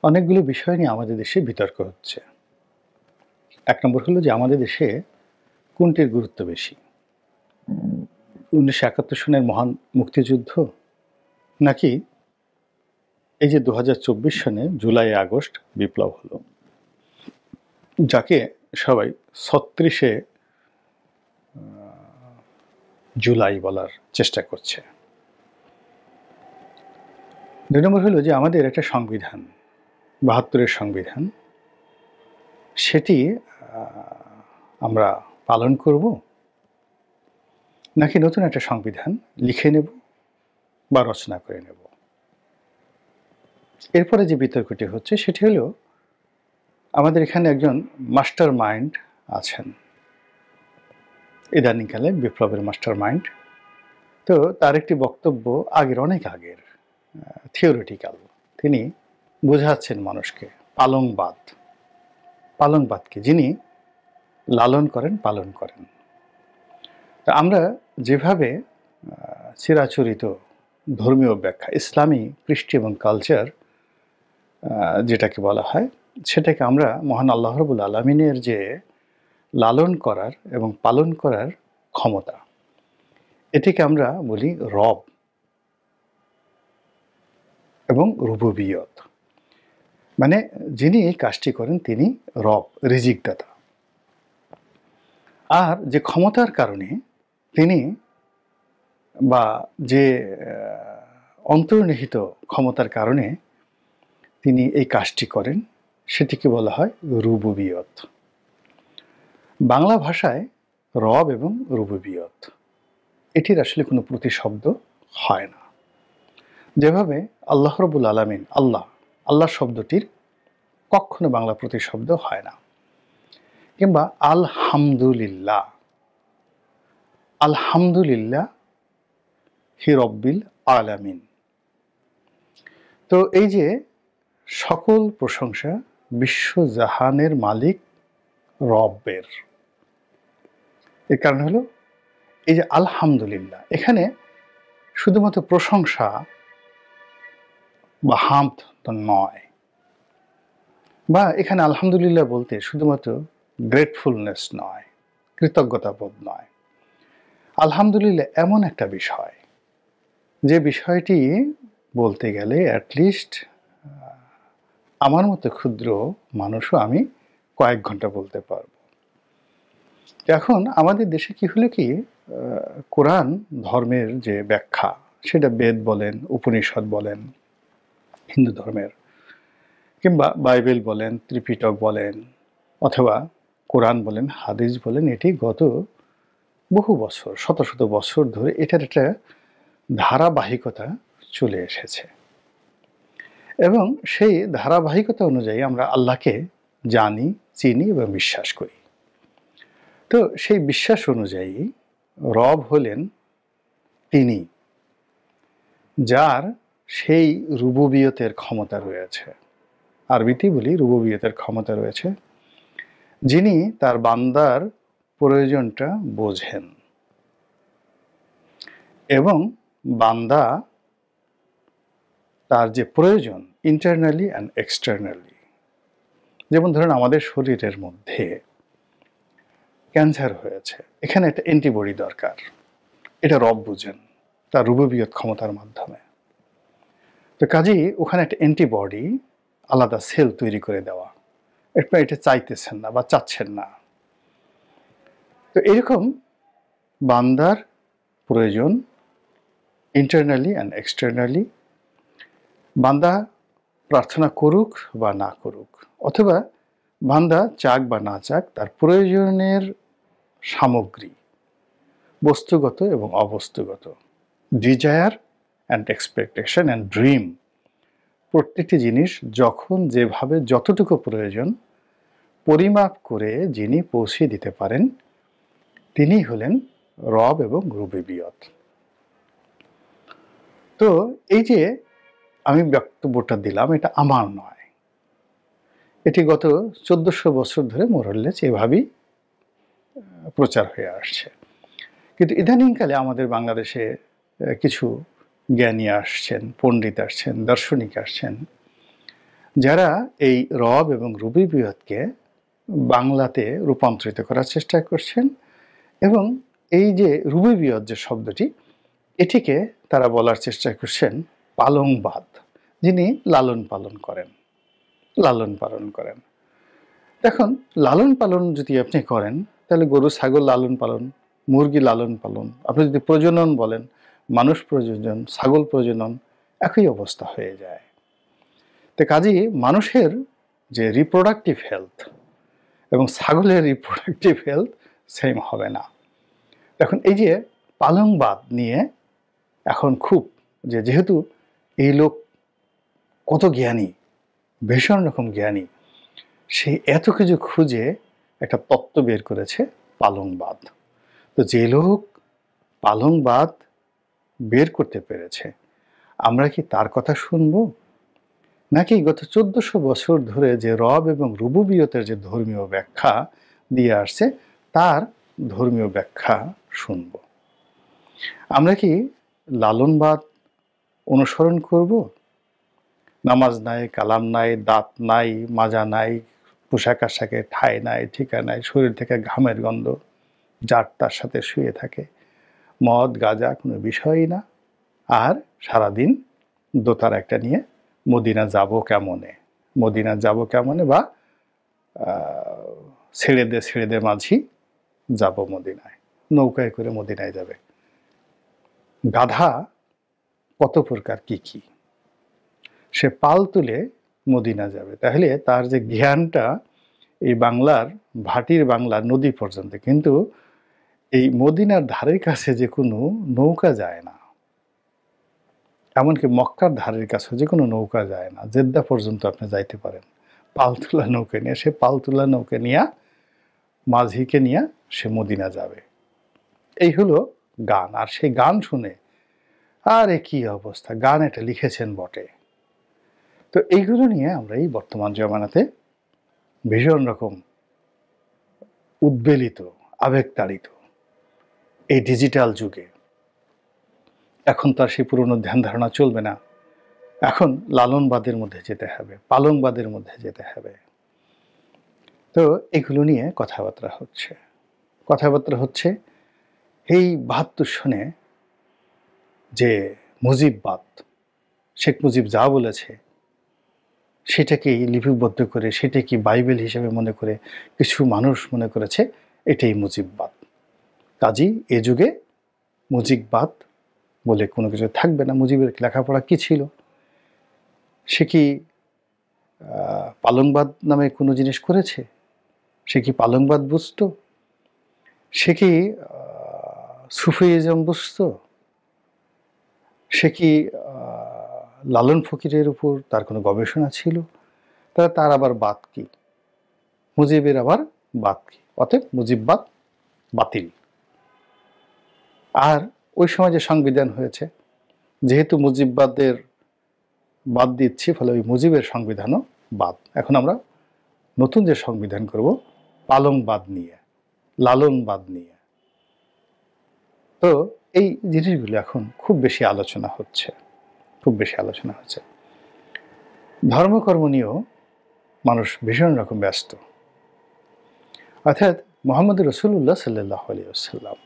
অনেকগুলো বিষয় নিয়ে আমাদের দেশে বিতর্ক হচ্ছে। এক নম্বর হলো যে আমাদের দেশে কোনটির গুরুত্ব বেশি? ১৯৭১ সনের মহান মুক্তিযুদ্ধ? নাকি এই যে ২০২৪ সনে জুলাই-আগস্ট বিপ্লব হলো, যাকে সবাই ৩৬শে জুলাই বলার চেষ্টা করছে। ২ নম্বর হলো যে আমাদের একটা সংবিধান, ৭২ এর সংবিধান, সেটি আমরা পালন করব? নাকি নতুন একটা সংবিধান লিখে নেব বা রচনা করে নেব? এরপরে যে বিতর্কটি হচ্ছে সেটি হলো আমাদের এখানে একজন মাস্টার মাইন্ড আছেন, ইদানিংকালে বিপ্লবের মাস্টার মাইন্ড। তো তার একটি বক্তব্য অনেক আগের, থিওরিটিক্যাল। তিনি বোঝাচ্ছেন মানুষকে পালংবাদ। পালংবাদকে যিনি লালন করেন, পালন করেন। তা আমরা যেভাবে চিরাচরিত ধর্মীয় ব্যাখ্যা, ইসলামী কৃষ্টি এবং কালচার যেটাকে বলা হয়, সেটাকে আমরা মহান আল্লাহ রাব্বুল আলামিনের যে লালন করার এবং পালন করার ক্ষমতা, এটিকে আমরা বলি রব এবং রুবুবিয়ত। মানে যিনি এই কাজটি করেন তিনি রব, রিজিকদাতা। আর যে ক্ষমতার কারণে তিনি, বা যে অন্তর্নিহিত ক্ষমতার কারণে তিনি এই কাজটি করেন, সেটিকে বলা হয় রুবুবিয়ত। বাংলা ভাষায় রব এবং রুবুবিয়ত এটির আসলে কোনো প্রতিশব্দ হয় না। যেভাবে আল্লাহ রাব্বুল আলামিন, আল্লাহ শব্দটির কখনো বাংলা প্রতিশব্দ হয় না। কিংবা আলহামদুলিল্লাহ, আলহামদুলিল্লাহ হি রব্বিল আলামিন। তো এই যে সকল প্রশংসা বিশ্বজাহানের মালিক রবের, এর কারণ হলো এই যে আলহামদুলিল্লাহ, এখানে শুধুমাত্র প্রশংসা বা হামদ তো নয়, বা এখানে আলহামদুলিল্লাহ বলতে শুধুমাত্র গ্রেটফুলনেস নয়, কৃতজ্ঞতাবোধ নয়। আলহামদুলিল্লাহ এমন একটা বিষয়, যে বিষয়টি বলতে গেলে অ্যাটলিস্ট আমার মতো ক্ষুদ্র মানুষও আমি কয়েক ঘন্টা বলতে পারব। এখন আমাদের দেশে কি হলো কি, কোরআন ধর্মের যে ব্যাখ্যা, সেটা বেদ বলেন, উপনিষদ বলেন হিন্দু ধর্মের, কিংবা বাইবেল বলেন, ত্রিপিটক বলেন, অথবা কোরআন বলেন, হাদিস বলেন, এটি গত বহু বছর, শত শত বছর ধরে এটার একটা ধারাবাহিকতা চলে এসেছে। এবং সেই ধারাবাহিকতা অনুযায়ী আমরা আল্লাহকে জানি, চিনি এবং বিশ্বাস করি। তো সেই বিশ্বাস অনুযায়ী রব হলেন তিনি, যার সেই রুবুবিয়তের ক্ষমতা রয়েছে। আরবিতেই বলি রুবুবিয়তের ক্ষমতা রয়েছে, যিনি তার বান্দার প্রয়োজনটা বোঝেন এবং বান্দা তার যে প্রয়োজন ইন্টারনালি অ্যান্ড এক্সটার্নালি, যেমন ধরেন আমাদের শরীরের মধ্যে ক্যান্সার হয়েছে, এখানে একটা অ্যান্টিবডি দরকার, এটা রব বুঝেন তার রুবুবিয়ত ক্ষমতার মাধ্যমে। তো কাজেই ওখানে একটা অ্যান্টিবডি, আলাদা সেল তৈরি করে দেওয়া, এটা চাইতেছেন না বা চাচ্ছেন না। তো এরকম বান্দার প্রয়োজন ইন্টারনালি অ্যান্ড এক্সটার্নালি, বান্দা প্রার্থনা করুক বা না করুক, অথবা বান্দা চাক বা না চাক, তার প্রয়োজনের সামগ্রী বস্তুগত এবং অবস্তুগত, desire and expectation and dream, প্রত্যেকটি জিনিস যখন যেভাবে যতটুকু প্রয়োজন পরিমাপ করে যিনি পৌঁছে দিতে পারেন, তিনি হলেন রব এবং রুবুবিয়ত। তো এই যে আমি বক্তব্যটা দিলাম, এটা আমার নয়, এটি গত 1400 বছর ধরে মোরলেস এভাবেই প্রচার হয়ে আসছে। কিন্তু ইদানিংকালে আমাদের বাংলাদেশে কিছু জ্ঞানী আসছেন, পণ্ডিত আসছেন, দার্শনিক আসছেন, যারা এই রব এবং রুবিবিয়তকে বাংলাতে রূপান্তরিত করার চেষ্টা করছেন, এবং এই যে রুবিবিয়ত যে শব্দটি, এটিকে তারা বলার চেষ্টা করছেন পালংবাদ, যিনি লালন পালন করেন। লালন পালন করেন, এখন লালন পালন যদি আপনি করেন, তাহলে গরু ছাগল লালন পালন, মুরগি লালন পালন, আপনি যদি প্রজনন বলেন, মানুষ প্রজনন, ছাগল প্রজনন, একই অবস্থা হয়ে যায়। তো কাজেই মানুষের যে রিপ্রোডাক্টিভ হেলথ এবং ছাগলের রিপ্রোডাক্টিভ হেলথ সেম হবে না। এখন এই যে পালংবাদ নিয়ে এখন খুব, যেহেতু এই লোক কত জ্ঞানী, ভীষণ রকম জ্ঞানী, সে এত কিছু খুঁজে একটা তত্ত্ব বের করেছে পালংবাদ। তো যে লোক পালংবাদ বের করতে পেরেছে, আমরা কি তার কথা শুনবো, নাকি গত 1400 বছর ধরে যে রব এবং রুবুবিয়তের যে ধর্মীয় ব্যাখ্যা দিয়ে আসছে তার ধর্মীয় ব্যাখ্যা শুনব? আমরা কি লালনবাদ অনুসরণ করব? নামাজ নাই, কালাম নাই, দাঁত নাই, মাজা নাই, পোশাক আশাকে ঠাঁই নাই, ঠিকা নাই, শরীর থেকে ঘামের গন্ধ, যার তার সাথে শুয়ে থাকে, মদ গাঁজা কোনো বিষয়ই না, আর সারাদিন দোতার একটা নিয়ে মদিনা যাব কেমনে, মদিনা যাব কেমনে, বা ছেড়ে দে মাঝি যাব মদিনায়, নৌকায় করে মদিনায় যাবে। গাধা কত প্রকার কি কি, সে পাল তুলে মদিনা যাবে। তাহলে তার যে জ্ঞানটা এই বাংলার ভাটির বাংলা নদী পর্যন্ত, কিন্তু এই মদিনার ধারের কাছে যে কোনো নৌকা যায় না, এমনকি মক্কার ধারের কাছে যে কোনো নৌকা যায় না। জেদ্দা পর্যন্ত আপনি যাইতে পারেন পালতোলা নৌকা নিয়ে, সে পালতোলা নৌকা নিয়ে মাঝিকে নিয়ে সে মদিনা যাবে। এই হলো গান। আর সেই গান শুনে আরে কি অবস্থা, গান এটা লিখেছেন বটে। তো এইগুলো নিয়ে আমরা এই বর্তমান জমানাতে ভীষণ রকম উদ্বেলিত, আবেগতাড়িত। এই ডিজিটাল যুগে এখন তার সেই পুরনো ধ্যান ধারণা চলবে না, এখন লালনবাদের মধ্যে যেতে হবে, পালংবাদের মধ্যে যেতে হবে। তো এগুলো নিয়ে কথাবার্তা হচ্ছে এই ৭২ সনে যে মুজিববাদ, শেখ মুজিব যা বলেছে সেটাকেই লিপিবদ্ধ করে, সেটাকে বাইবেল হিসেবে মনে করে কিছু মানুষ মনে করেছে এটাই মুজিববাদ। কাজেই এ যুগে মুজিববাদ বলে কোনো কিছু থাকবে না। মুজিবের লেখাপড়া কি ছিল? সে কি পালংবাদ নামে কোনো জিনিস করেছে? সে কি পালংবাদ বুঝতো? সে কি সুফিইজম বুঝতো? সে কি লালন ফকিরের উপর তার কোনো গবেষণা ছিল? তার আবার বাদ কি? মুজিবের আবার বাদ কি? অতএব মুজিববাদ বাতিল। আর ওই সময় যে সংবিধান হয়েছে, যেহেতু মুজিববাদের বাদ দিচ্ছি, ফলে ওই মুজিবের সংবিধানও বাদ। এখন আমরা নতুন যে সংবিধান করব পালংবাদ নিয়ে, লালনবাদ নিয়ে। তো এই জিনিসগুলো এখন খুব বেশি আলোচনা হচ্ছে। ধর্মকর্ম নিয়েও মানুষ ভীষণ রকম ব্যস্ত। অর্থাৎ মুহাম্মদ রাসূলুল্লাহ সাল্লাল্লাহু আলাইহি ওয়াসাল্লাম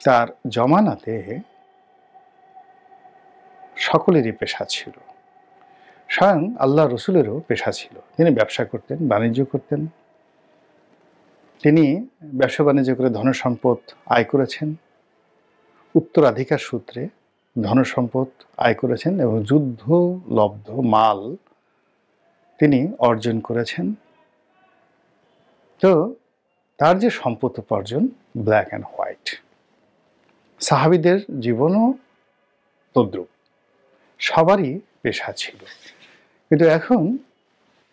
তার জমানাতে সকলেরই পেশা ছিল, স্বয়ং আল্লাহ রসুলেরও পেশা ছিল। তিনি ব্যবসা করতেন, বাণিজ্য করতেন। তিনি ব্যবসা বাণিজ্য করে ধনসম্পদ আয় করেছেন, উত্তরাধিকার সূত্রে ধনসম্পদ আয় করেছেন, এবং যুদ্ধ লব্ধ মাল তিনি অর্জন করেছেন। তো তার যে সম্পদ উপার্জন ব্ল্যাক অ্যান্ড হোয়াইট। সাহাবীদের জীবনও তদ্রূপ, সবারই পেশা ছিল। কিন্তু এখন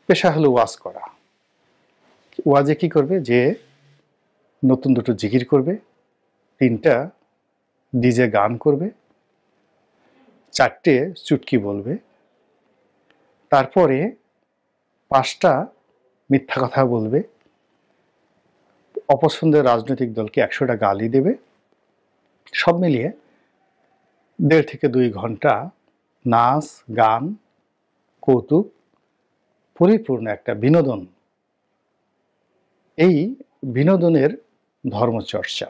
পেশা হলো ওয়াজ করা। ওয়াজে কি করবে? যে নতুন দুটো জিকির করবে, 3টা ডিজে গান করবে, 4টে চুটকি বলবে, তারপরে 5টা মিথ্যা কথা বলবে, অপছন্দের রাজনৈতিক দলকে 100টা গালি দেবে। সব মিলিয়ে 1.5 থেকে 2 ঘন্টা নাচ, গান, কৌতুক পরিপূর্ণ একটা বিনোদন। এই বিনোদনের ধর্মচর্চা,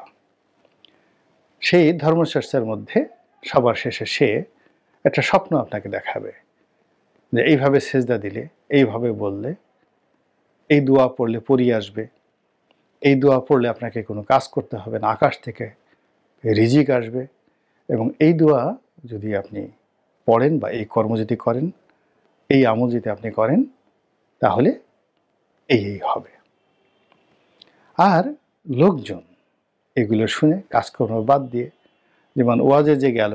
সেই ধর্মচর্চার মধ্যে সবার শেষে সে একটা স্বপ্ন আপনাকে দেখাবে যে এইভাবে সেজদা দিলে, এইভাবে বললে, এই দোয়া পড়লে পরি আসবে, এই দোয়া পড়লে আপনাকে কোনো কাজ করতে হবে না, আকাশ থেকে রিজিক আসবে, এবং এই দোয়া যদি আপনি পড়েন বা এই কর্ম যদি করেন, এই আমল যদি আপনি করেন, তাহলে এই হবে। আর লোকজন এগুলো শুনে কাজকর্ম বাদ দিয়ে, যেমন ওয়াজে যে গেল,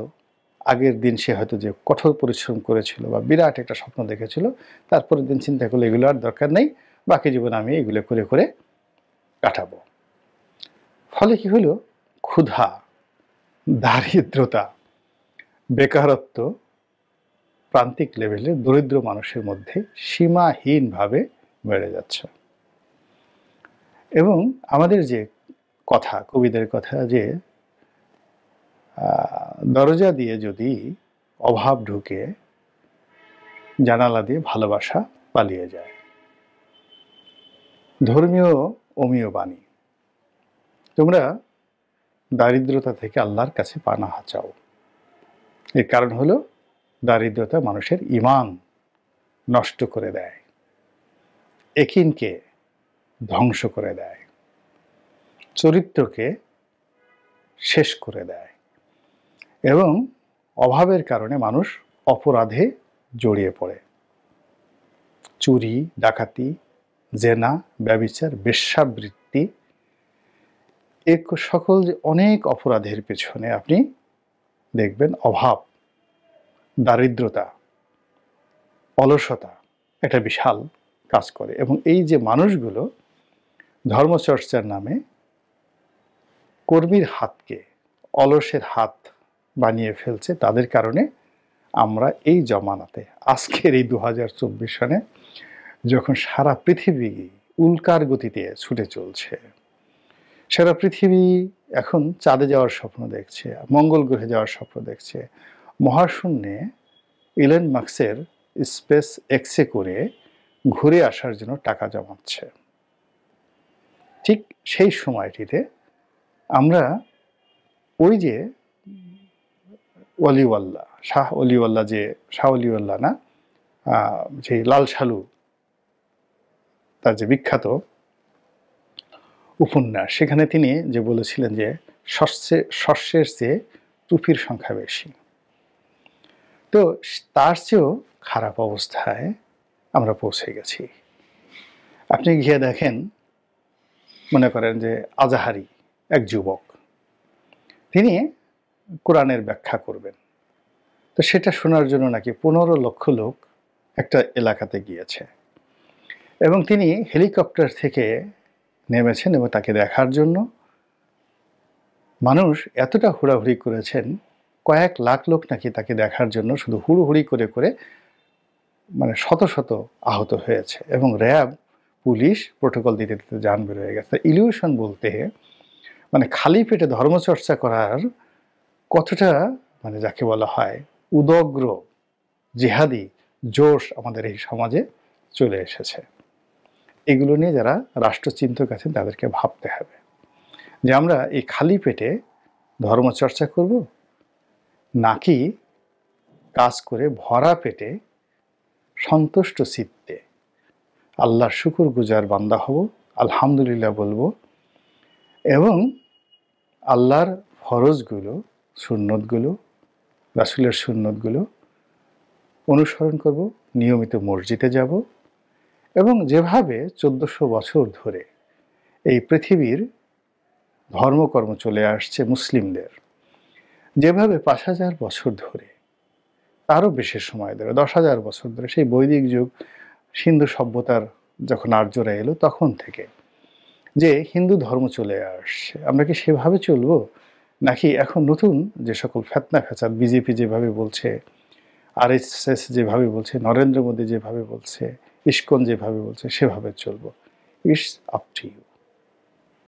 আগের দিন সে হয়তো যে কঠোর পরিশ্রম করেছিল বা বিরাট একটা স্বপ্ন দেখেছিল, তারপরের দিন চিন্তা করলো এগুলো আর দরকার নেই, বাকি জীবন আমি এগুলো করে করে কাটাবো। ফলে কি হলো, ক্ষুধা, দারিদ্রতা, বেকারত্ব প্রান্তিক লেভেলে দরিদ্র মানুষের মধ্যে সীমাহীনভাবে বেড়ে যাচ্ছে। এবং আমাদের যে কথা, কবিদের কথা যে দরজা দিয়ে যদি অভাব ঢুকে, জানালা দিয়ে ভালোবাসা পালিয়ে যায়। ধর্মীয় অমীয় বাণী, তোমরা দারিদ্রতা থেকে আল্লাহর কাছে পানাহা চাও। এর কারণ হলো দারিদ্রতা মানুষের ঈমান নষ্ট করে দেয়, একিনকে ধ্বংস করে দেয়, চরিত্রকে শেষ করে দেয়, এবং অভাবের কারণে মানুষ অপরাধে জড়িয়ে পড়ে। চুরি, ডাকাতি, জেনা, ব্যভিচার, বেশ্যাবৃত্তি, এ সকল যে অনেক অপরাধের পেছনে আপনি দেখবেন অভাব, দারিদ্রতা, অলসতা একটা বিশাল কাজ করে। এবং এই যে মানুষগুলো ধর্মচর্চার নামে কর্মীর হাতকে অলসের হাত বানিয়ে ফেলছে, তাদের কারণে আমরা এই জমানাতে, আজকের এই 2024 সনে, যখন সারা পৃথিবী উল্কার গতিতে ছুটে চলছে, সারা পৃথিবী এখন চাঁদে যাওয়ার স্বপ্ন দেখছে, মঙ্গল গ্রহে যাওয়ার স্বপ্ন দেখছে, মহাশূন্যে ইলন মাস্কের স্পেস এক্সে করে ঘুরে আসার জন্য টাকা জমাচ্ছে। ঠিক সেই সময়টিতে আমরা ওই যে অলিওয়াল্লাহ, শাহ অলিওয়াল্লাহ, যে শাহ অলিওয়াল্লাহ না, যে লাল সালু, তার যে বিখ্যাত উপন্যাস, সেখানে তিনি যে বলেছিলেন যে শস্যের চেয়ে টুপির সংখ্যা বেশি। তো তার চেয়েও খারাপ অবস্থায় আমরা পৌঁছে গেছি। আপনি গিয়ে দেখেন, মনে করেন যে আজাহারি এক যুবক, তিনি কোরআনের ব্যাখ্যা করবেন, তো সেটা শোনার জন্য নাকি 15 লক্ষ লোক একটা এলাকাতে গিয়েছে, এবং তিনি হেলিকপ্টার থেকে নেমেছেন এবং তাকে দেখার জন্য মানুষ এতটা হুড়াহুড়ি করেছেন, কয়েক লাখ লোক নাকি তাকে দেখার জন্য শুধু হুড়োহুড়ি করে করে মানে শত শত আহত হয়েছে, এবং র্যাব, পুলিশ প্রোটোকল দিতে দিতে জান বের হয়ে গেছে। ইলিউশন বলতে মানে খালি পেটে ধর্মচর্চা করার কতটা, মানে যাকে বলা হয় উদগ্র জিহাদি জোশ আমাদের এই সমাজে চলে এসেছে। এগুলো নিয়ে যারা রাষ্ট্রচিন্তক আছেন তাদেরকে ভাবতে হবে যে আমরা এই খালি পেটে ধর্মচর্চা করব, নাকি কাজ করে ভরা পেটে সন্তুষ্ট চিত্তে আল্লাহর শুকর গুজার বান্দা হব, আলহামদুলিল্লাহ বলবো, এবং আল্লাহর ফরজগুলো, সুন্নতগুলো, রাসূলের সুন্নতগুলো অনুসরণ করব, নিয়মিত মসজিদে যাব, এবং যেভাবে 1400 বছর ধরে এই পৃথিবীর ধর্মকর্ম চলে আসছে মুসলিমদের, যেভাবে 5000 বছর ধরে, তারও বেশি সময় ধরে, 10,000 বছর ধরে, সেই বৈদিক যুগ, সিন্ধু সভ্যতার যখন আর্যরা এলো তখন থেকে যে হিন্দু ধর্ম চলে আসছে, আমরা কি সেভাবে চলবো, নাকি এখন নতুন যে সকল ফেতনা ফেসাদ, বিজেপি যেভাবে বলছে, আরএসএস যেভাবে বলছে, নরেন্দ্র মোদী যেভাবে বলছে, ইসকন যেভাবে বলছে, সেভাবে চলবো? It's up to you.